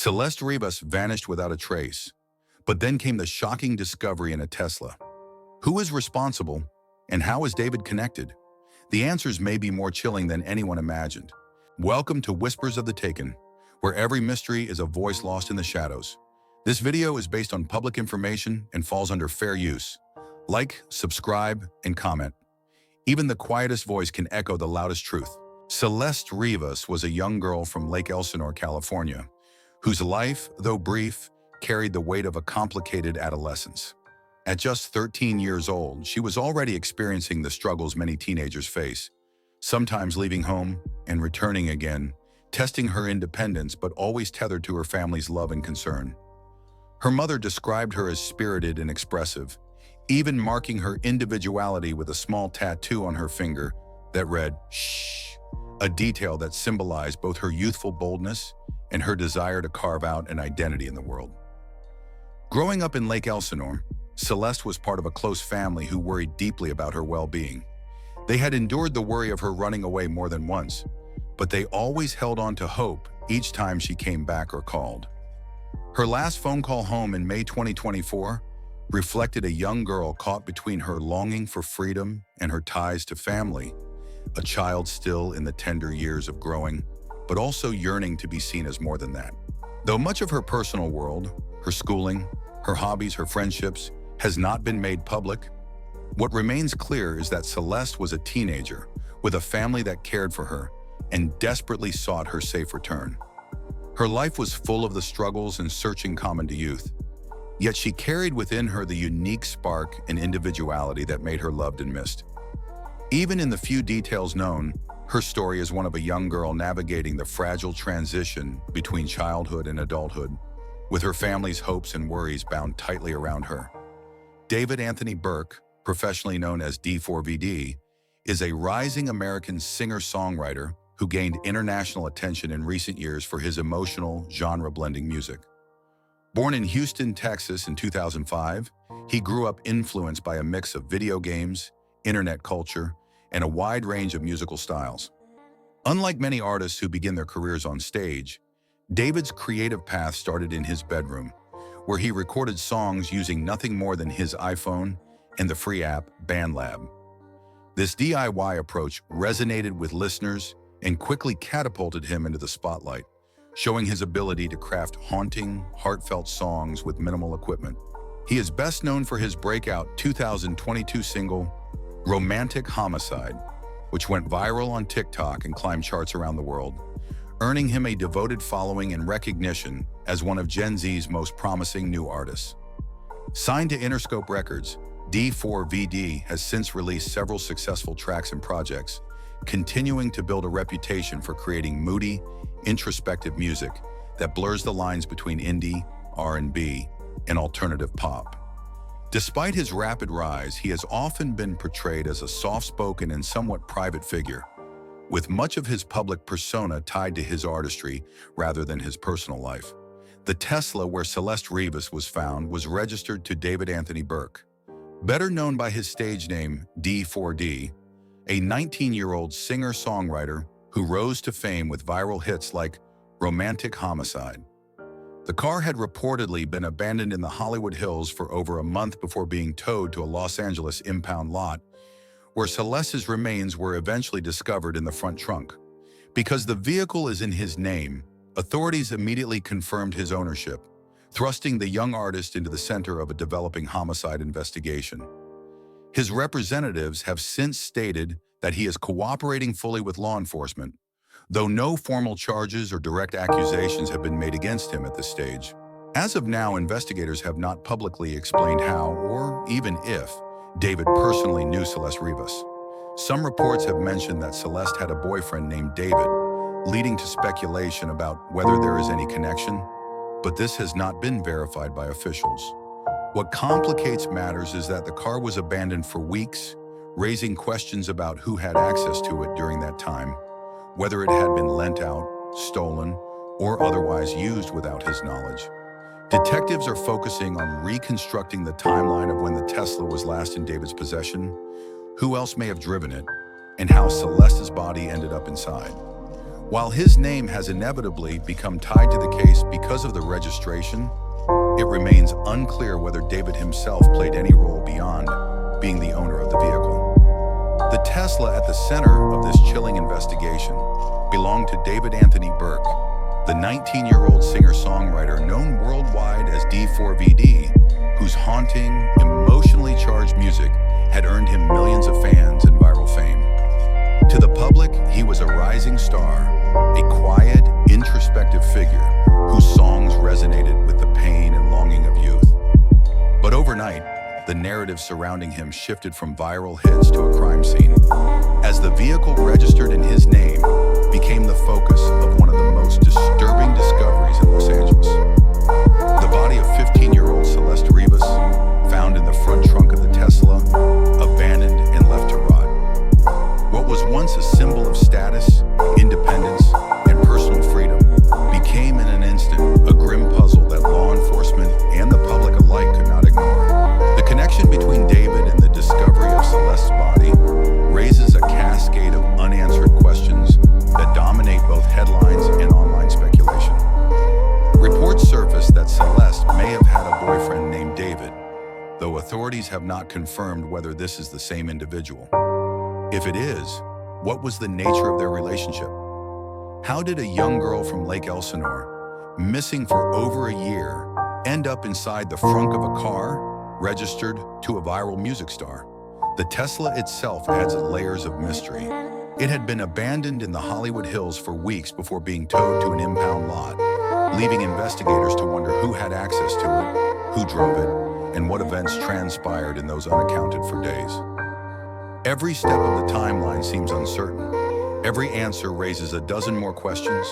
Celeste Rivas vanished without a trace, but then came the shocking discovery in a Tesla. Who is responsible, and how is David connected? The answers may be more chilling than anyone imagined. Welcome to Whispers of the Taken, where every mystery is a voice lost in the shadows. This video is based on public information and falls under fair use. Like, subscribe, and comment. Even the quietest voice can echo the loudest truth. Celeste Rivas was a young girl from Lake Elsinore, California, whose life, though brief, carried the weight of a complicated adolescence. At just 13 years old, she was already experiencing the struggles many teenagers face, sometimes leaving home and returning again, testing her independence but always tethered to her family's love and concern. Her mother described her as spirited and expressive, even marking her individuality with a small tattoo on her finger that read, "Shh," a detail that symbolized both her youthful boldness and her desire to carve out an identity in the world. Growing up in Lake Elsinore, Celeste was part of a close family who worried deeply about her well-being. They had endured the worry of her running away more than once, but they always held on to hope each time she came back or called. Her last phone call home in May 2024 reflected a young girl caught between her longing for freedom and her ties to family, a child still in the tender years of growing, but also yearning to be seen as more than that. Though much of her personal world, her schooling, her hobbies, her friendships, has not been made public, what remains clear is that Celeste was a teenager with a family that cared for her and desperately sought her safe return. Her life was full of the struggles and searching common to youth, yet she carried within her the unique spark and individuality that made her loved and missed. Even in the few details known, her story is one of a young girl navigating the fragile transition between childhood and adulthood, with her family's hopes and worries bound tightly around her. David Anthony Burke, professionally known as D4VD, is a rising American singer-songwriter who gained international attention in recent years for his emotional, genre-blending music. Born in Houston, Texas in 2005, he grew up influenced by a mix of video games, internet culture, and a wide range of musical styles. Unlike many artists who begin their careers on stage, David's creative path started in his bedroom, where he recorded songs using nothing more than his iPhone and the free app BandLab. This DIY approach resonated with listeners and quickly catapulted him into the spotlight, showing his ability to craft haunting, heartfelt songs with minimal equipment. He is best known for his breakout 2022 single, Romantic Homicide, which went viral on TikTok and climbed charts around the world, earning him a devoted following and recognition as one of Gen Z's most promising new artists. Signed to Interscope Records, D4VD has since released several successful tracks and projects, continuing to build a reputation for creating moody, introspective music that blurs the lines between indie, R&B, and alternative pop. Despite his rapid rise, he has often been portrayed as a soft-spoken and somewhat private figure, with much of his public persona tied to his artistry rather than his personal life. The Tesla where Celeste Rivas was found was registered to David Anthony Burke, better known by his stage name D4D, a 19-year-old singer-songwriter who rose to fame with viral hits like Romantic Homicide. The car had reportedly been abandoned in the Hollywood Hills for over a month before being towed to a Los Angeles impound lot, where Celeste's remains were eventually discovered in the front trunk. Because the vehicle is in his name, authorities immediately confirmed his ownership, thrusting the young artist into the center of a developing homicide investigation. His representatives have since stated that he is cooperating fully with law enforcement, though no formal charges or direct accusations have been made against him at this stage. As of now, investigators have not publicly explained how, or even if, David personally knew Celeste Rivas. Some reports have mentioned that Celeste had a boyfriend named David, leading to speculation about whether there is any connection, but this has not been verified by officials. What complicates matters is that the car was abandoned for weeks, raising questions about who had access to it during that time, whether it had been lent out, stolen, or otherwise used without his knowledge. Detectives are focusing on reconstructing the timeline of when the Tesla was last in David's possession, who else may have driven it, and how Celeste's body ended up inside. While his name has inevitably become tied to the case because of the registration, it remains unclear whether David himself played any role beyond being the owner of the vehicle. The Tesla at the center of this chilling investigation belonged to David Anthony Burke, the 19-year-old singer-songwriter known worldwide as D4VD, whose haunting, emotionally charged music had earned him millions of fans and viral fame. To the public, he was a rising star, a quiet, introspective figure whose songs resonated with the pain and longing of youth. But overnight, the narrative surrounding him shifted from viral hits to a crime scene, as the vehicle registered in his name became the focus of one of the most disturbing discoveries in Los Angeles. The body of 15-year-old Celeste Rivas, found in the front trunk of the Tesla, abandoned and left to rot. What was once a symbol of status, independence, and personal freedom became in an instant a grim puzzle that law enforcement and the public alike could not ignore. The connection between David and the discovery of Celeste's body raises a cascade of unanswered questions that dominate both headlines and online speculation. Reports surfaced that Celeste may have had a boyfriend named David, though authorities have not confirmed whether this is the same individual. If it is, what was the nature of their relationship? How did a young girl from Lake Elsinore, missing for over a year, end up inside the frunk of a car registered to a viral music star? The Tesla itself adds layers of mystery. It had been abandoned in the Hollywood Hills for weeks before being towed to an impound lot, leaving investigators to wonder who had access to it, who drove it, and what events transpired in those unaccounted for days. Every step of the timeline seems uncertain. Every answer raises a dozen more questions.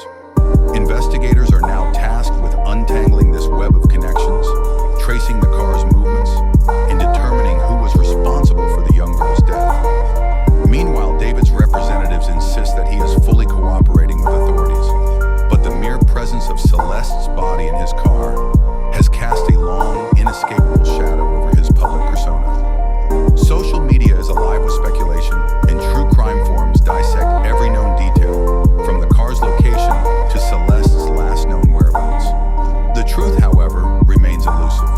Investigators are now tasked with untangling this web of connections, tracing the car's movements, and determining who was responsible for the young girl's death. Meanwhile, David's representatives insist that he is fully cooperating with authorities, but the mere presence of Celeste's body in his car has cast a long, inescapable shadow over his public persona. Social media is alive with speculation, and true crime forums dissect every known detail, from the car's location to Celeste's last known whereabouts. The truth, however, remains elusive.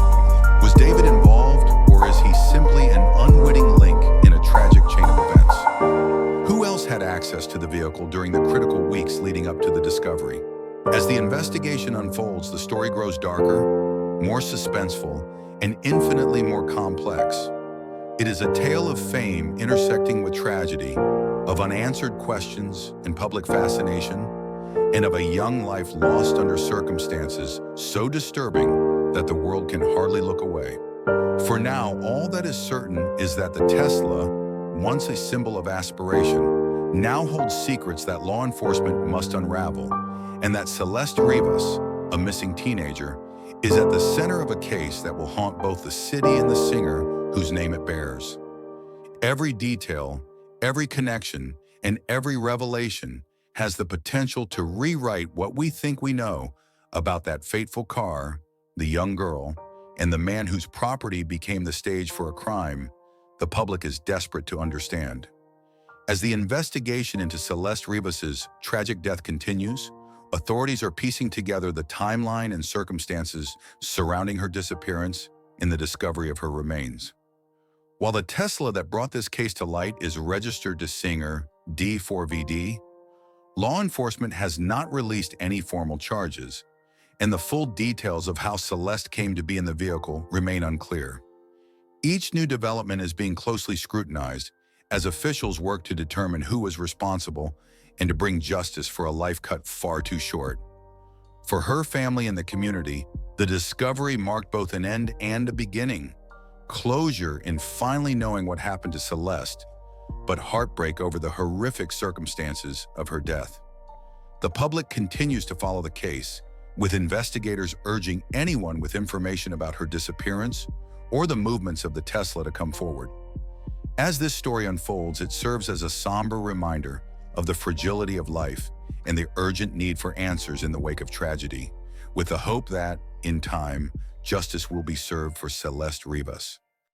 Was David involved, or is he simply an unwitting link in a tragic chain of events? Who else had access to the vehicle during the critical weeks leading up to the discovery? As the investigation unfolds, the story grows darker, more suspenseful, and infinitely more complex. It is a tale of fame intersecting with tragedy, of unanswered questions and public fascination, and of a young life lost under circumstances so disturbing that the world can hardly look away. For now, all that is certain is that the Tesla, once a symbol of aspiration, now holds secrets that law enforcement must unravel, and that Celeste Rivas, a missing teenager, is at the center of a case that will haunt both the city and the singer whose name it bears. Every detail, every connection, and every revelation has the potential to rewrite what we think we know about that fateful car, the young girl, and the man whose property became the stage for a crime the public is desperate to understand. As the investigation into Celeste Rivas's tragic death continues, authorities are piecing together the timeline and circumstances surrounding her disappearance and the discovery of her remains. While the Tesla that brought this case to light is registered to singer D4VD, law enforcement has not released any formal charges, and the full details of how Celeste came to be in the vehicle remain unclear. Each new development is being closely scrutinized as officials work to determine who was responsible and to bring justice for a life cut far too short. For her family and the community, the discovery marked both an end and a beginning. Closure in finally knowing what happened to Celeste, but heartbreak over the horrific circumstances of her death. The public continues to follow the case, with investigators urging anyone with information about her disappearance or the movements of the Tesla to come forward. As this story unfolds, it serves as a somber reminder of the fragility of life and the urgent need for answers in the wake of tragedy, with the hope that, in time, justice will be served for Celeste Rivas.